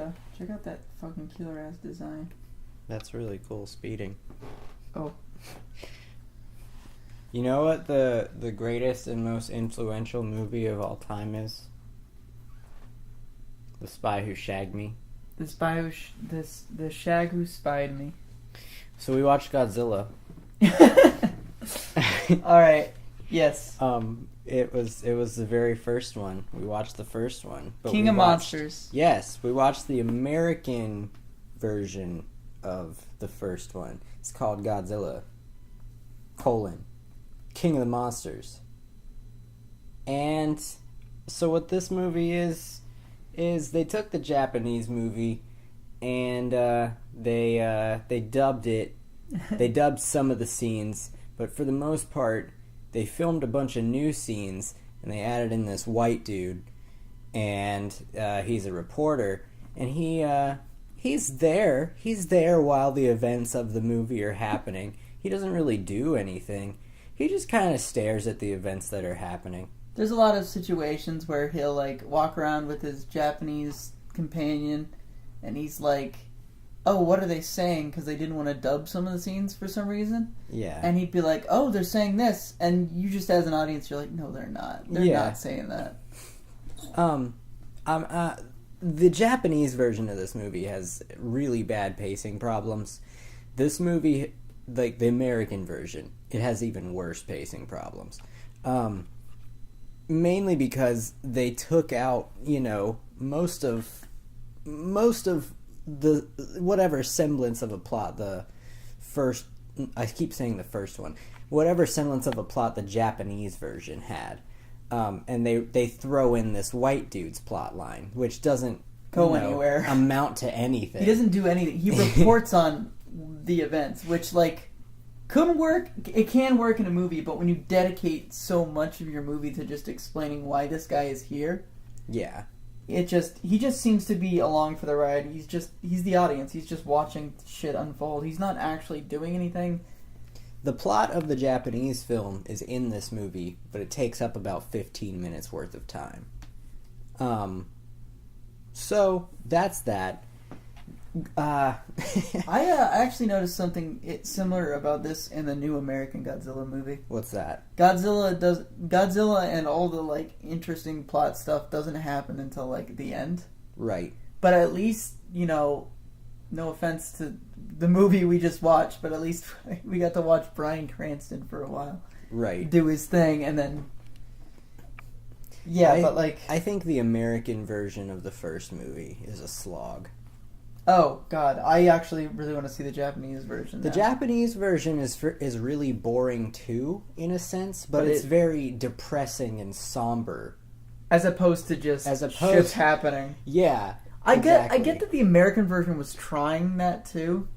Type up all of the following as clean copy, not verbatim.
yeah. Check out that fucking killer ass design. That's really cool. Speeding. Oh. You know what the greatest and most influential movie of all time is? The Spy Who Shagged Me. The shag who spied me. So we watched Godzilla. Alright. Yes. It was the very first one. We watched the first one. But King of Monsters. Yes, we watched the American version of the first one. It's called Godzilla, King of the Monsters. And so what this movie is they took the Japanese movie and they dubbed it. They dubbed some of the scenes, but for the most part, they filmed a bunch of new scenes and they added in this white dude, and he's a reporter, and he's there while the events of the movie are happening. He doesn't really do anything. He just kind of stares at the events that are happening. There's a lot of situations where he'll like walk around with his Japanese companion and he's like, oh, what are they saying? Because they didn't want to dub some of the scenes for some reason. Yeah. And he'd be like, oh, they're saying this. And you just as an audience, you're like, no, they're not. They're not saying that. The Japanese version of this movie has really bad pacing problems. This movie, like the American version, it has even worse pacing problems. Mainly because they took out, most of the whatever semblance of a plot I keep saying the first one, whatever semblance of a plot the Japanese version had, and they throw in this white dude's plot line, which doesn't go anywhere, amount to anything. He doesn't do anything. He reports on the events, which couldn't work. It can work in a movie, but when you dedicate so much of your movie to just explaining why this guy is here, yeah. He just seems to be along for the ride. He's the audience. He's just watching shit unfold. He's not actually doing anything. The plot of the Japanese film is in this movie, but it takes up about 15 minutes worth of time. So that's that. I actually noticed something similar about this in the new American Godzilla movie. What's that? Godzilla and all the interesting plot stuff doesn't happen until the end. Right. But at least, no offense to the movie we just watched, but at least we got to watch Bryan Cranston for a while. Right. Do his thing, and then I think the American version of the first movie is a slog. Oh, God. I actually really want to see the Japanese version. The Japanese version is really boring, too, in a sense, but it's very depressing and somber. As opposed to just shit happening. Yeah, I get that the American version was trying that, too,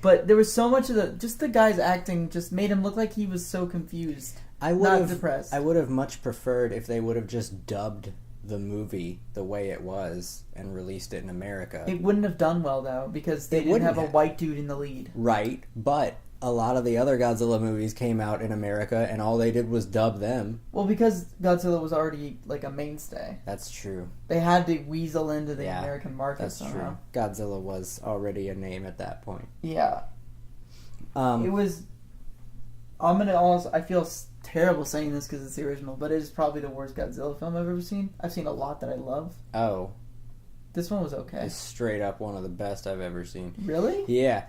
but there was so much of just the guy's acting just made him look like he was so confused, not depressed. I would have much preferred if they would have just dubbed the movie the way it was and released it in America. It wouldn't have done well, though, because they didn't have a white dude in the lead. Right, but a lot of the other Godzilla movies came out in America and all they did was dub them. Well, because Godzilla was already a mainstay. That's true. They had to weasel into the American market somehow. True. Godzilla was already a name at that point. Yeah. It was... I feel terrible saying this because it's the original, but it is probably the worst Godzilla film I've ever seen. I've seen a lot that I love. Oh. This one was okay. It's straight up one of the best I've ever seen. Really? Yeah.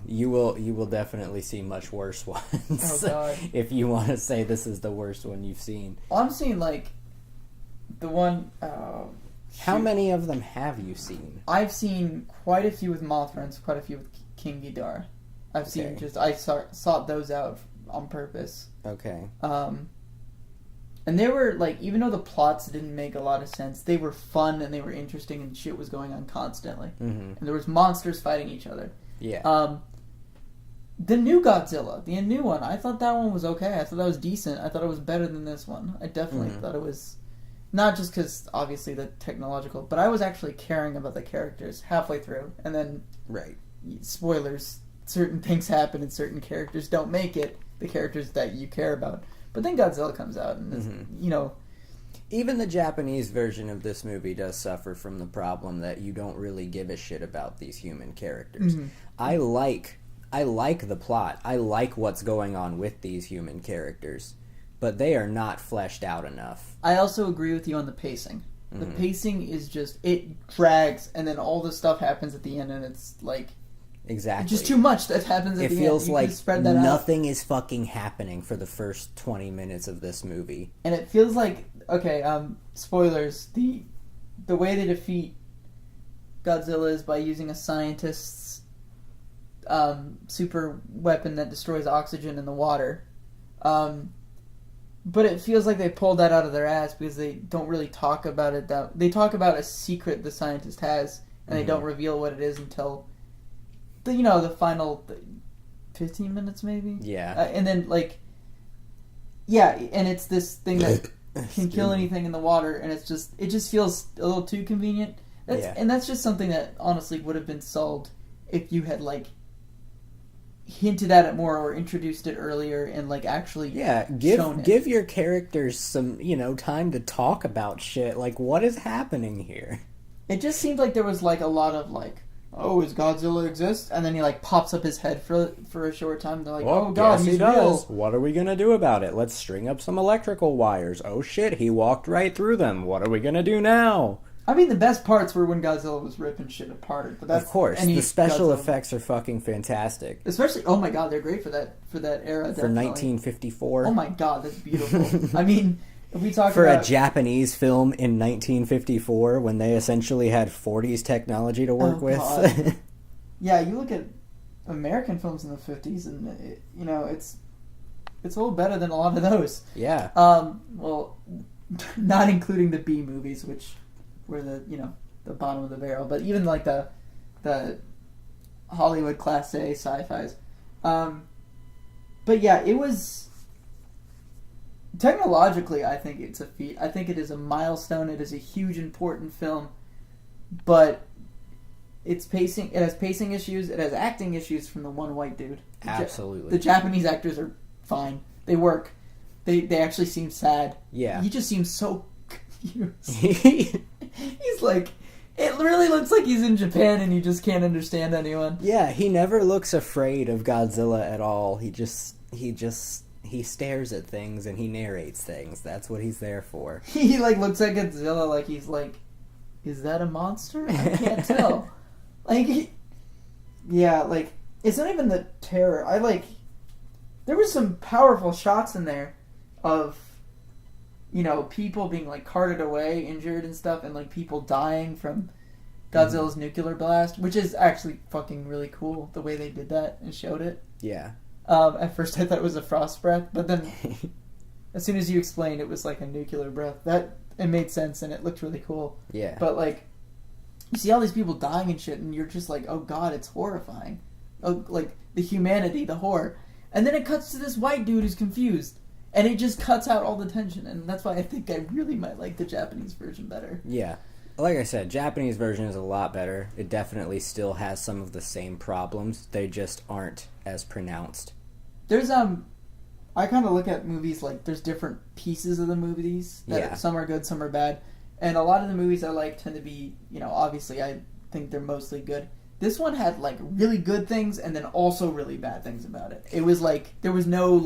You will definitely see much worse ones. Oh, God. If you want to say this is the worst one you've seen. Well, I'm seeing the one... How many of them have you seen? I've seen quite a few with Mothra and quite a few with King Ghidorah. I've seen I sought those out on purpose. Okay. And they were even though the plots didn't make a lot of sense, they were fun and they were interesting and shit was going on constantly. Mm-hmm. And there was monsters fighting each other. Yeah. The new Godzilla, the new one, I thought that one was okay. I thought that was decent. I thought it was better than this one. I definitely thought it was, not just because obviously the technological, but I was actually caring about the characters halfway through, and then spoilers. Certain things happen and certain characters don't make it, the characters that you care about. But then Godzilla comes out and even the Japanese version of this movie does suffer from the problem that you don't really give a shit about these human characters. Mm-hmm. I like the plot. I like what's going on with these human characters, but they are not fleshed out enough. I also agree with you on the pacing. The Mm-hmm. pacing is just, it drags, and then all this stuff happens at the end, and it's like, Exactly. it's just too much that happens at It the end. feels You like can spread that out. nothing is fucking happening for the first 20 minutes of this movie. And it feels like, okay, spoilers, the way they defeat Godzilla is by using a scientist's super weapon that destroys oxygen in the water. But it feels like they pulled that out of their ass because they don't really talk about it. They talk about a secret the scientist has, and they don't reveal what it is until the final 15 minutes maybe. Yeah. And then and it's this thing that can kill anything in the water, and it just feels a little too convenient. And that's just something that honestly would have been solved if you had hinted at it more or introduced it earlier and actually give your characters some time to talk about shit. What is happening here? It just seemed like there was a lot of oh, is Godzilla exist? And then he pops up his head for a short time. And they're like, oh god, yes, he's he does. real. What are we gonna do about it? Let's string up some electrical wires. Oh shit, he walked right through them. What are we gonna do now? I mean, the best parts were when Godzilla was ripping shit apart. But that's, of course, the special effects are fucking fantastic. Especially, oh my god, they're great for that era. For 1954. Oh my god, that's beautiful. I mean, if we talk for about a Japanese film in 1954 when they essentially had 40s technology to work with. Yeah, you look at American films in the 50s, and it's a little better than a lot of those. Yeah. Well, not including the B movies, which were the bottom of the barrel, but even the Hollywood Class A sci-fis. But yeah, it was technologically, I think it's a feat. I think it is a milestone. It is a huge, important film, but it has pacing issues. It has acting issues from the one white dude. Absolutely. The Japanese actors are fine. They work. They actually seem sad. Yeah. He just seems so confused. He's it really looks like he's in Japan and you just can't understand anyone. Yeah, he never looks afraid of Godzilla at all. He stares at things and he narrates things. That's what he's there for. He looks at Godzilla he's is that a monster? I can't tell. It's not even the terror. There was some powerful shots in there of people being carted away, injured and stuff, and people dying from Godzilla's nuclear blast, which is actually fucking really cool the way they did that and showed it. Yeah. At first I thought it was a frost breath, but then as soon as you explained it was a nuclear breath, it made sense and it looked really cool. Yeah. But you see all these people dying and shit, and you're just oh god, it's horrifying. Oh, the humanity, the horror. And then it cuts to this white dude who's confused. And it just cuts out all the tension, and that's why I think I really might like the Japanese version better. Yeah. Like I said, Japanese version is a lot better. It definitely still has some of the same problems. They just aren't as pronounced. There's, I kind of look at movies there's different pieces of the movies. Some are good, some are bad. And a lot of the movies I like tend to be, obviously I think they're mostly good. This one had, really good things and then also really bad things about it. It was there was no,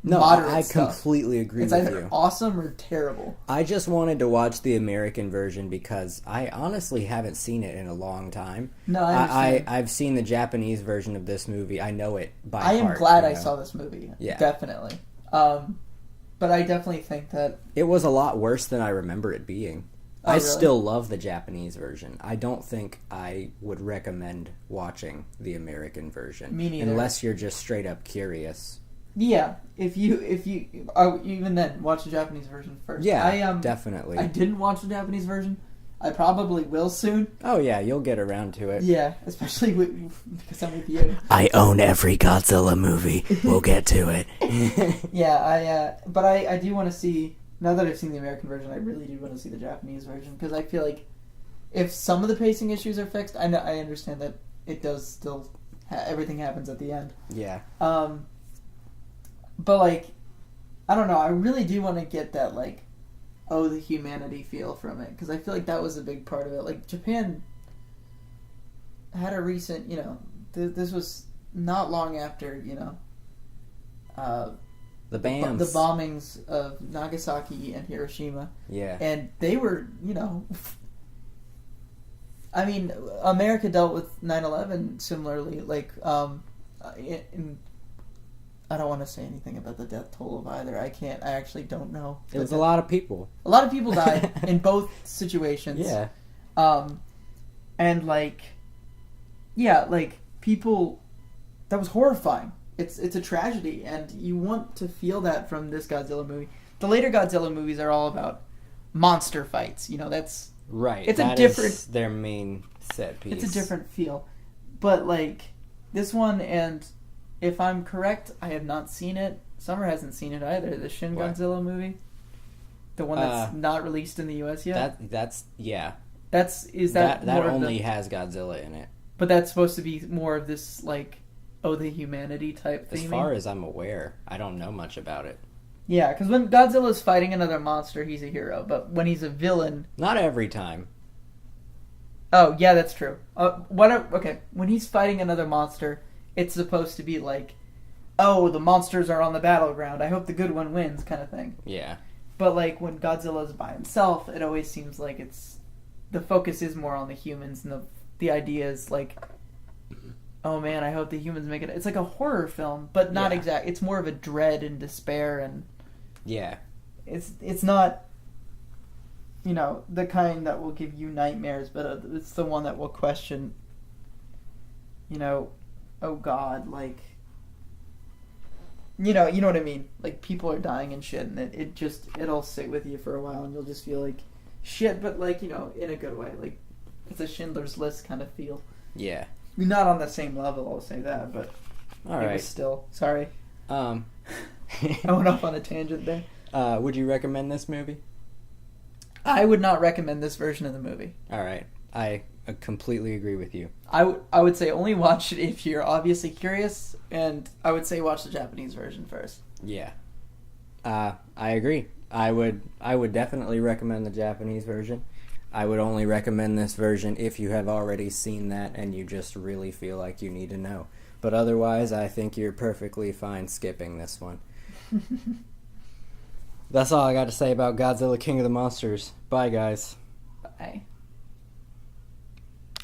No, I completely agree with you. It's either awesome or terrible. I just wanted to watch the American version because I honestly haven't seen it in a long time. No, I I've seen the Japanese version of this movie. I know it by heart. I am glad I saw this movie. Yeah. Definitely. But I definitely think that it was a lot worse than I remember it being. Oh, I really? still love the Japanese version. I don't think I would recommend watching the American version. Me neither. Unless you're just straight up curious. Yeah, if you even then watch the Japanese version first. Yeah, definitely. I didn't watch the Japanese version. I probably will soon. Oh yeah, you'll get around to it. Yeah, especially because I'm with you. I own every Godzilla movie. We'll get to it. Yeah, but I do want to see. Now that I've seen the American version, I really do want to see the Japanese version because I feel like if some of the pacing issues are fixed, I understand that it does still everything happens at the end. Yeah. But I don't know. I really do want to get that the humanity feel from it, because I feel like that was a big part of it. Like Japan had a recent, this was not long after, the BAMs. the bombings of Nagasaki and Hiroshima. Yeah. And they were, I mean, America dealt with 9/11 similarly. Like, I don't want to say anything about the death toll of either. I actually don't know. It was a lot of people. A lot of people died in both situations. Yeah. And people, that was horrifying. It's a tragedy, and you want to feel that from this Godzilla movie. The later Godzilla movies are all about monster fights. That's right. It's that a different. Is their main set piece. It's a different feel, but this one, and if I'm correct, I have not seen it. Summer hasn't seen it either. The Shin Godzilla movie, the one that's not released in the U.S. yet. That's yeah. That only has Godzilla in it. But that's supposed to be more of this the humanity type thing. As far as I'm aware, I don't know much about it. Yeah, because when Godzilla's fighting another monster, he's a hero. But when he's a villain, not every time. Oh yeah, that's true. Okay, when he's fighting another monster, it's supposed to be the monsters are on the battleground. I hope the good one wins, kind of thing. Yeah. But when Godzilla's by himself, it always seems like the focus is more on the humans, and the idea is oh man, I hope the humans make it. It's like a horror film, but not exact. It's more of a dread and despair, and yeah, it's not the kind that will give you nightmares, but it's the one that will question. Oh God, you know what I mean. People are dying and shit, and it'll sit with you for a while, and you'll just feel like shit, but in a good way. It's a Schindler's List kind of feel. Yeah. Not on the same level, I'll say that, but all right. Was still. Sorry. I went off on a tangent there. Would you recommend this movie? I would not recommend this version of the movie. All right. I completely agree with you. I would say only watch it if you're obviously curious, and I would say watch the Japanese version first. Yeah. I agree. I would definitely recommend the Japanese version. I would only recommend this version if you have already seen that and you just really feel like you need to know. But otherwise, I think you're perfectly fine skipping this one. That's all I got to say about Godzilla King of the Monsters. Bye, guys. Bye.